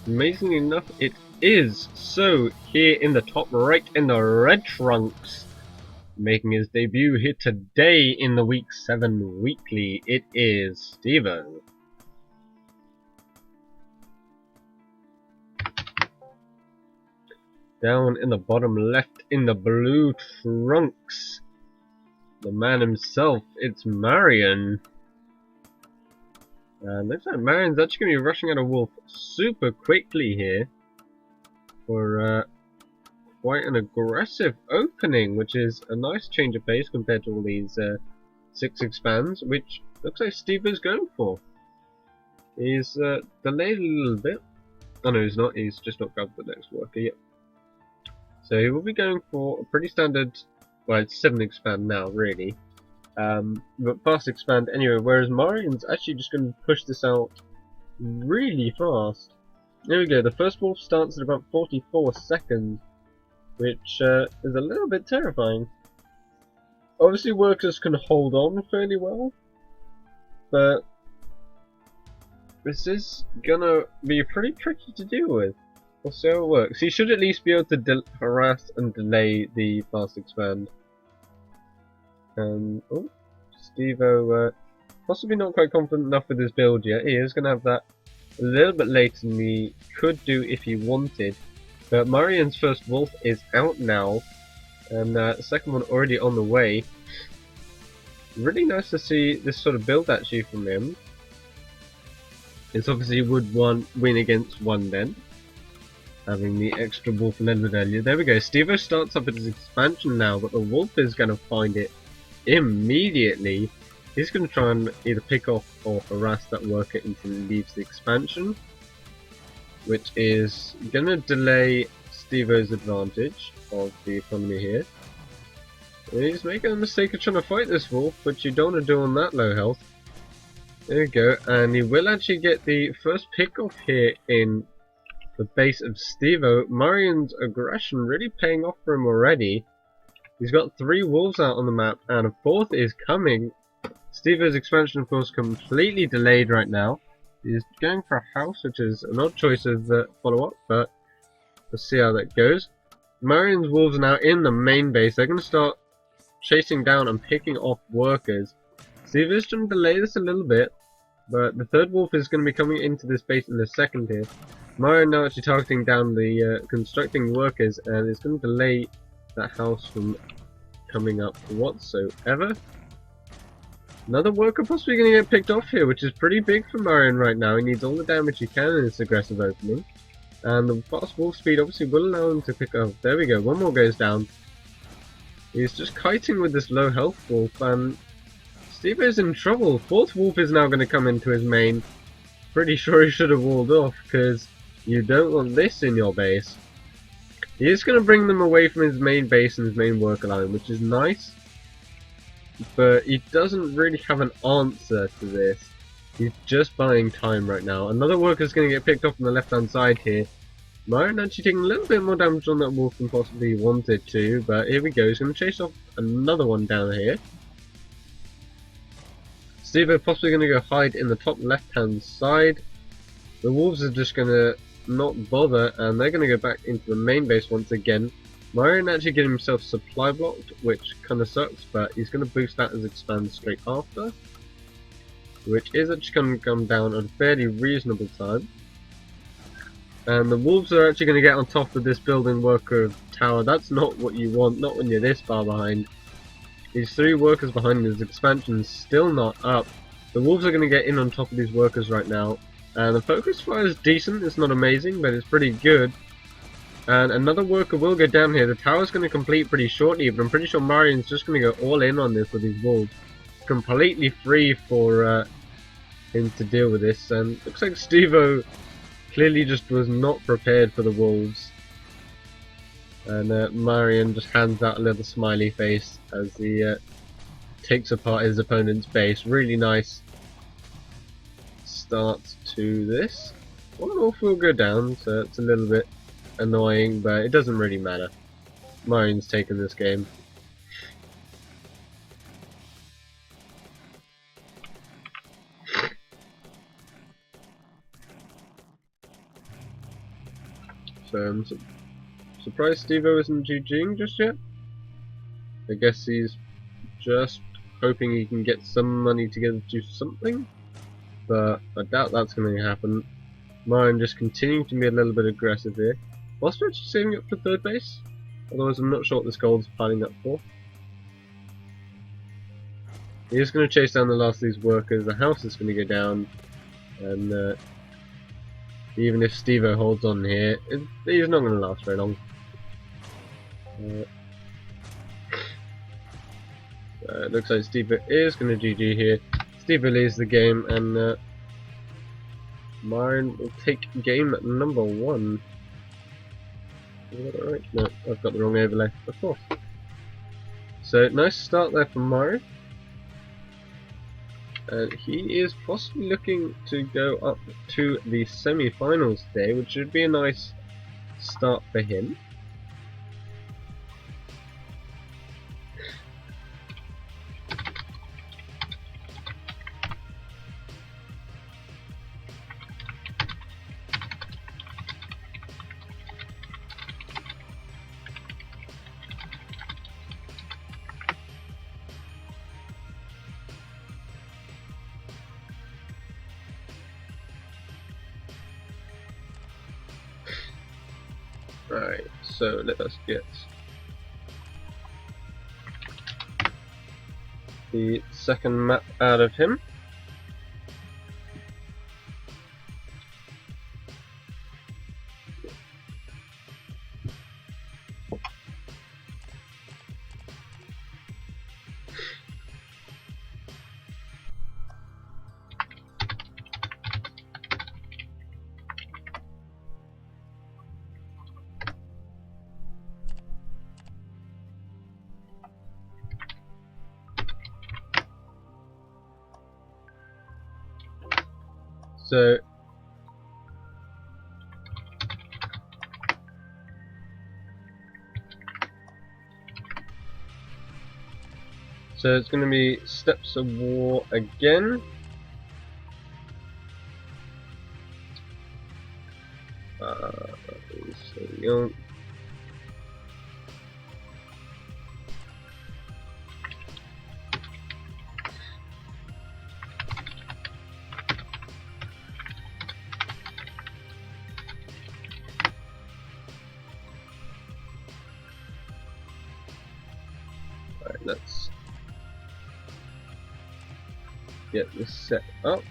Amazingly enough, it is. So, here in the top right in the red trunks, making his debut here today in the Week 7 Weekly, it is Steveo. Down in the bottom left in the blue trunks, the man himself, it's Marian. And looks like Marian's actually going to be rushing out a wolf super quickly here for quite an aggressive opening, which is a nice change of pace compared to all these 6 expands, which looks like Steve's going for. He's delayed a little bit. Oh no, he's not. He's just not grabbed the next worker yet. So he will be going for a pretty standard, well, it's 7 expand now, really. But fast expand anyway, whereas Marian's actually just going to push this out really fast. There we go, the first wolf starts at about 44 seconds, which is a little bit terrifying. Obviously workers can hold on fairly well, but this is gonna be pretty tricky to deal with. We'll see how it works. He should at least be able to harass and delay the fast expand. Oh, Steveo possibly not quite confident enough with his build yet. He is going to have that a little bit later than he could do if he wanted. But Marian's first wolf is out now, and the second one already on the way. Really nice to see this sort of build actually from him. It's obviously would win against one then, having the extra wolf led with earlier. There we go. Steveo starts up his expansion now, but the wolf is going to find it immediately. He's going to try and either pick off or harass that worker until he leaves the expansion, which is going to delay Steveo's advantage of the economy here. He's making a mistake of trying to fight this wolf, but you don't want to do on that low health. There we go, and he will actually get the first pick off here in the base of Steveo. Marian's aggression really paying off for him already. He's got 3 wolves out on the map, and a 4th is coming. Steveo's expansion, of course, completely delayed right now. He's going for a house, which is an odd choice of follow-up, but let's see how that goes. Marian's wolves are now in the main base. They're going to start chasing down and picking off workers. Steveo's trying to delay this a little bit, but the 3rd wolf is going to be coming into this base in a second here. Marian now actually targeting down the constructing workers, and it's going to delay that house from coming up whatsoever. Another worker possibly going to get picked off here, which is pretty big for Marian right now. He needs all the damage he can in this aggressive opening. And the fast wolf speed obviously will allow him to pick up. There we go, one more goes down. He's just kiting with this low health wolf, and Steveo's in trouble. 4th wolf is now going to come into his main. Pretty sure he should have walled off, because you don't want this in your base. He is going to bring them away from his main base and his main worker line, which is nice. But he doesn't really have an answer to this. He's just buying time right now. Another worker's going to get picked off on the left hand side here. Marian actually taking a little bit more damage on that wolf than possibly he wanted to, but here we go. He's going to chase off another one down here. Steveo possibly going to go hide in the top left hand side. The wolves are just going to not bother, and they're going to go back into the main base once again. Marian actually getting himself supply blocked, which kind of sucks, but he's going to boost that as expand straight after, which is actually going to come down at a fairly reasonable time. And the wolves are actually going to get on top of this building worker tower. That's not what you want, not when you're this far behind. These 3 workers behind his expansion is still not up. The wolves are going to get in on top of these workers right now. And the focus fire is decent, it's not amazing, but it's pretty good. And another worker will go down here. The tower's going to complete pretty shortly, but I'm pretty sure Marian's just going to go all in on this with these wolves. Completely free for him to deal with this. And looks like Steveo clearly just was not prepared for the wolves. And Marian just hands out a little smiley face as he takes apart his opponent's base. Really nice start to this. One wolf will go down, so it's a little bit annoying, but it doesn't really matter. Marian's taken this game. So I'm surprised Steveo isn't GGing just yet. I guess he's just hoping he can get some money together to do something, but I doubt that's going to happen. Marian just continuing to be a little bit aggressive here. Whilst we're actually saving up for third base, otherwise I'm not sure what this gold's piling up for. He's going to chase down the last of these workers, the house is going to go down, and even if Steveo holds on here, he's not going to last very long. It looks like Steveo is going to GG here. Steveo leads the game, and Marian will take game number 1. Is that right? No, I've got the wrong overlay, of course. So, nice start there from Marian. And he is possibly looking to go up to the semi-finals today, which should be a nice start for him. Alright, so let us get the second map out of him. So it's going to be Steps of War again. So alright, let's get this set up,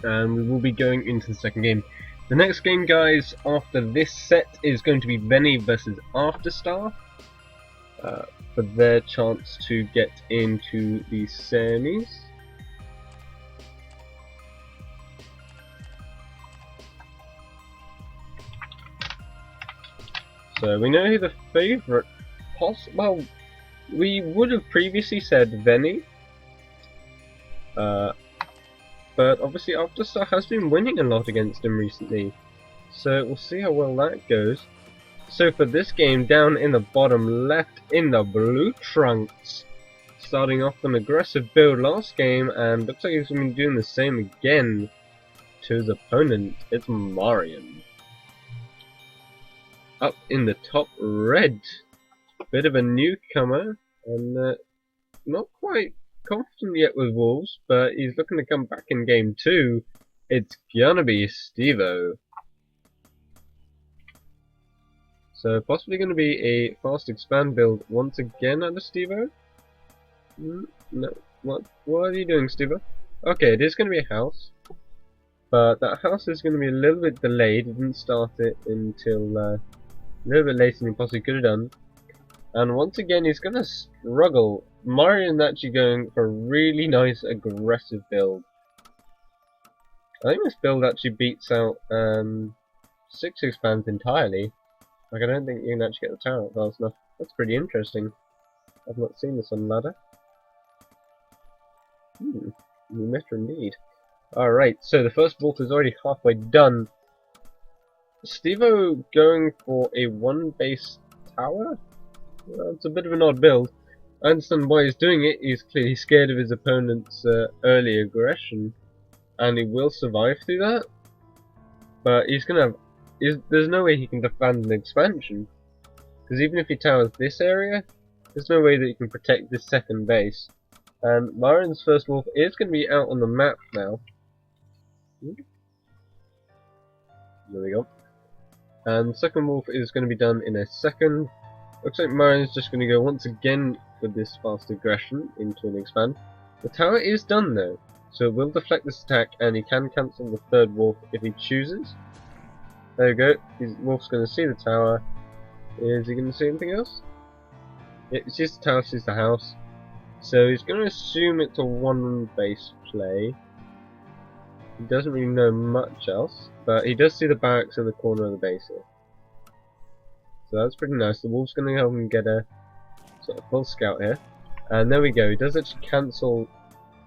and we will be going into the second game. The next game, guys, after this set is going to be Venny versus Afterstar for their chance to get into the semis. So we know who the favourite well, we would have previously said Venny, but obviously Afterstar has been winning a lot against him recently, so we'll see how well that goes. So for this game, down in the bottom left in the blue trunks, starting off an aggressive build last game, and looks like he's going to be doing the same again to his opponent. It's Marian. Up in the top red, bit of a newcomer, and not quite confident yet with Wolves, but he's looking to come back in game 2. It's gonna be Steveo. So possibly gonna be a fast expand build once again under Steveo. No, what are you doing, Steveo? Okay, it is gonna be a house, but that house is gonna be a little bit delayed. He didn't start it until a little bit later than he possibly could have done. And once again, he's going to struggle. Marian actually going for a really nice aggressive build. I think this build actually beats out 6 expands entirely. Like, I don't think you can actually get the tower up fast enough. That's pretty interesting. I've not seen this on ladder. New meta indeed. Alright, so the first vault is already halfway done. Steveo going for a 1 base tower? Well, it's a bit of an odd build. I understand why he's doing it. He's clearly scared of his opponent's early aggression, and he will survive through that. but he's gonna have. There's no way he can defend an expansion, because even if he towers this area, there's no way that he can protect this second base. And Marian's first wolf is going to be out on the map now. There we go. And the second wolf is going to be done in a second. Looks like Marian's just going to go once again for this fast aggression into an expand. The tower is done though, so it will deflect this attack, and he can cancel the third wolf if he chooses. There we go. His wolf's going to see the tower. Is he going to see anything else? Yeah, he sees the tower, sees the house. So he's going to assume it's a one base play. He doesn't really know much else, but he does see the barracks in the corner of the base here. So that's pretty nice. The wolf's going to help him get a sort of full scout here. And there we go. He does actually cancel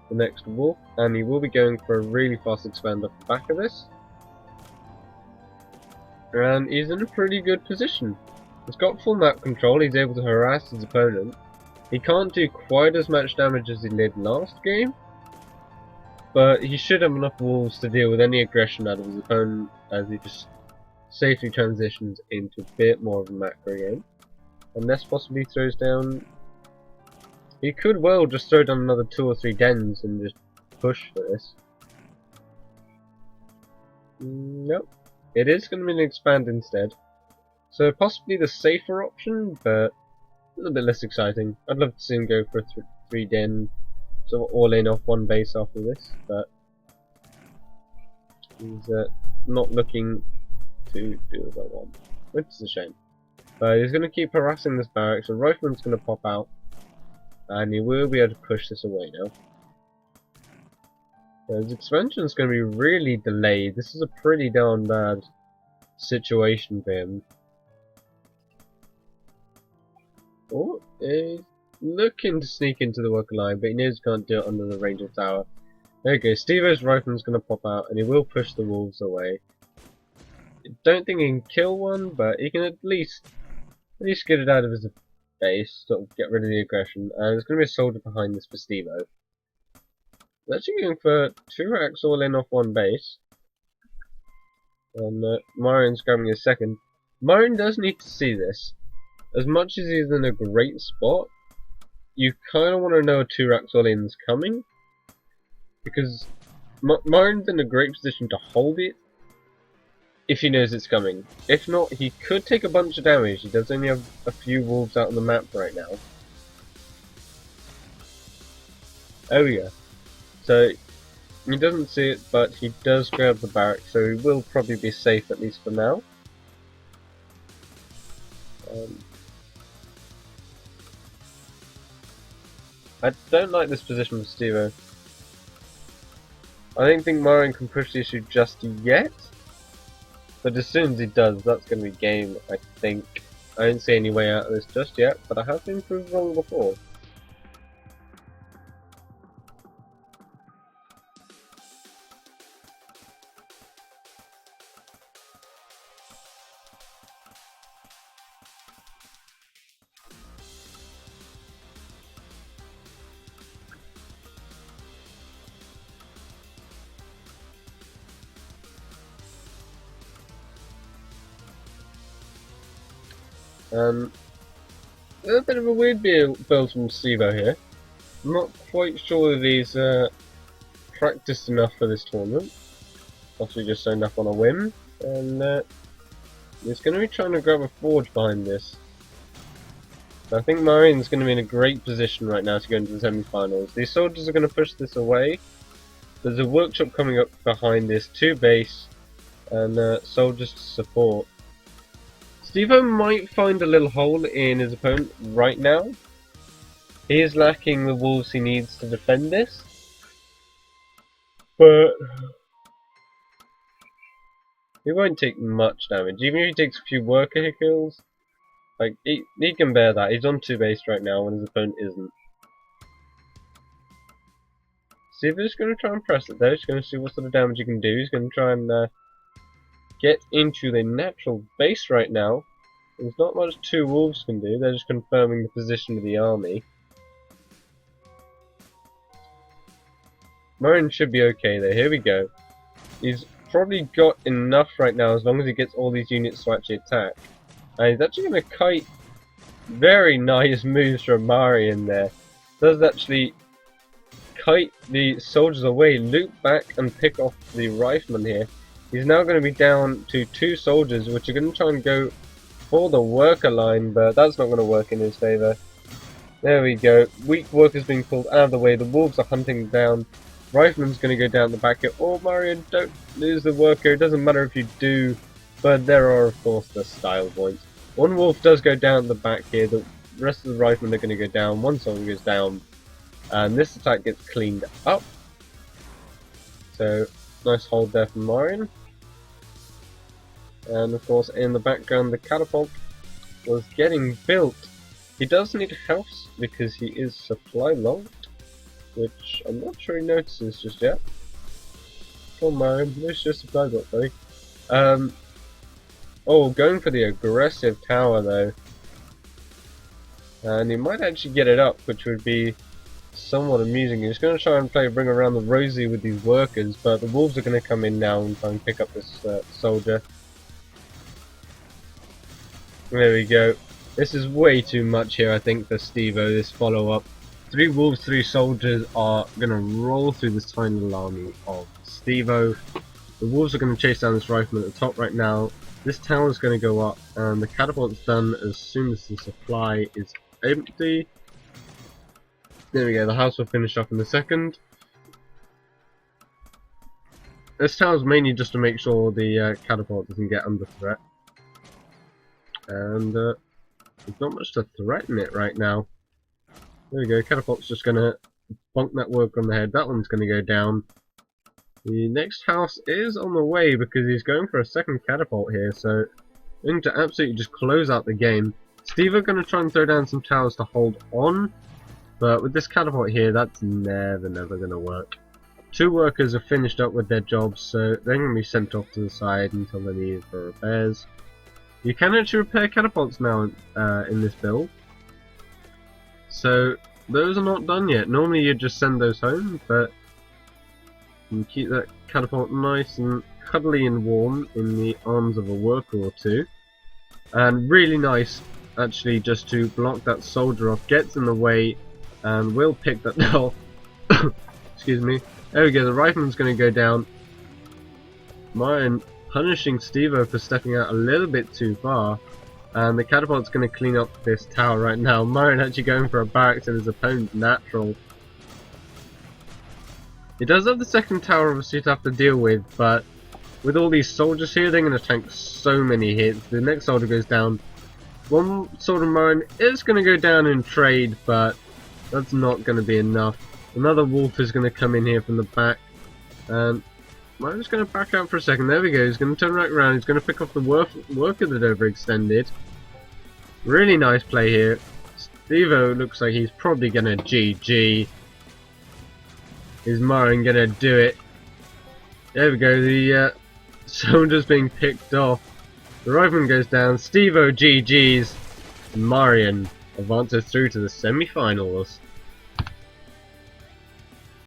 the next wolf, and he will be going for a really fast expand off the back of this. And he's in a pretty good position. He's got full map control, he's able to harass his opponent. He can't do quite as much damage as he did last game, but he should have enough wolves to deal with any aggression out of his opponent as he just safely transitions into a bit more of a macro game. Unless possibly throws down... He could well just throw down another 2 or 3 dens and just push for this. Nope. It is going to be an expand instead. So possibly the safer option, but a little bit less exciting. I'd love to see him go for a 3 den, sort of all in off one base after this, but he's not looking to do as I want, which is a shame. But he's going to keep harassing this barracks, so Rifleman's going to pop out, and he will be able to push this away now. So his expansion's going to be really delayed. This is a pretty darn bad situation for him. Oh, he's looking to sneak into the worker line, but he knows he can't do it under the range of the tower. There we go, Steveo's rifleman's going to pop out, and he will push the wolves away. I don't think he can kill one, but he can at least get it out of his base, sort of get rid of the aggression, and there's going to be a soldier behind this for Steveo. He's actually going for 2 racks all in off one base. And Marian's grabbing his second. Marian does need to see this. As much as he's in a great spot, you kind of want to know 2 racks all in's coming. Because Marian's in a great position to hold it if he knows it's coming. If not, he could take a bunch of damage. He does only have a few wolves out on the map right now. Oh yeah. So, he doesn't see it, but he does grab the barrack, so he will probably be safe at least for now. I don't like this position for Steveo. I don't think Marian can push the issue just yet, but as soon as he does, that's going to be game, I think. I don't see any way out of this just yet, but I have been proved wrong before. A bit of a weird build from Steveo here. I'm not quite sure that he's practiced enough for this tournament. Possibly just signed up on a whim. And he's going to be trying to grab a forge behind this. So I think Marian's going to be in a great position right now to go into the semi-finals. These soldiers are going to push this away. There's a workshop coming up behind this, 2 base, and soldiers to support. Steveo might find a little hole in his opponent right now. He is lacking the wolves he needs to defend this. But he won't take much damage. Even if he takes a few worker kills, like he can bear that. He's on 2 base right now when his opponent isn't. Steveo's going to try and press it though. He's going to see what sort of damage he can do. He's going to try and get into the natural base right now. There's not much 2 wolves can do, they're just confirming the position of the army. Marian should be okay though, here we go. He's probably got enough right now as long as he gets all these units to actually attack. And he's actually going to kite very nice moves from Marian there. Does actually kite the soldiers away, loop back and pick off the rifleman here. He's now going to be down to 2 soldiers, which are going to try and go for the worker line, but that's not going to work in his favour. There we go. Weak workers being pulled out of the way. The wolves are hunting down. Rifleman's going to go down the back here. Oh, Marian, don't lose the worker. It doesn't matter if you do, but there are, of course, the style points. One wolf does go down the back here. The rest of the riflemen are going to go down. One soldier goes down. And this attack gets cleaned up. So, nice hold there from Marian. And, of course, in the background, the catapult was getting built. He does need a house because he is supply locked, which I'm not sure he notices just yet. Come on, Marian, let's just supply locked, buddy. Oh, going for the aggressive tower though, and he might actually get it up, which would be somewhat amusing. He's going to try and bring around the Rosie with these workers, but the wolves are going to come in now and try and pick up this soldier. There we go. This is way too much here, I think, for Steveo, this follow-up. 3 wolves, 3 soldiers are going to roll through this tiny little army of Steveo. The wolves are going to chase down this rifleman at the top right now. This tower is going to go up, and the catapult's done as soon as the supply is empty. There we go, the house will finish up in a second. This tower is mainly just to make sure the catapult doesn't get under threat. And there's not much to threaten it right now. There we go, catapult's just going to bonk that worker on the head. That one's going to go down. The next house is on the way because he's going for a second catapult here, so going to absolutely just close out the game. Steve are going to try and throw down some towers to hold on, but with this catapult here, that's never going to work. 2 workers have finished up with their jobs, so they're going to be sent off to the side until they're needed for repairs. You can actually repair catapults now in this build, so those are not done yet. Normally you'd just send those home, but you keep that catapult nice and cuddly and warm in the arms of a worker or 2. And really nice, actually, just to block that soldier off, gets in the way, and will pick that now. Excuse me. There we go, the rifleman's going to go down. Marian punishing Steveo for stepping out a little bit too far. And the catapult's going to clean up this tower right now. Marian actually going for a barracks in his opponent's natural. He does have the second tower obviously to have to deal with, but with all these soldiers here, they're going to tank so many hits. The next soldier goes down. One soldier Marian is going to go down in trade, but that's not going to be enough. Another wolf is going to come in here from the back, and Marian's going to back out for a second. There we go, he's going to turn right around, he's going to pick off the worker that overextended. Really nice play here. Steveo looks like he's probably going to GG. Is Marian gonna do it? There we go, the soldier's being picked off. The rifleman goes down, Steveo GG's, and Marian advances through to the semi-finals.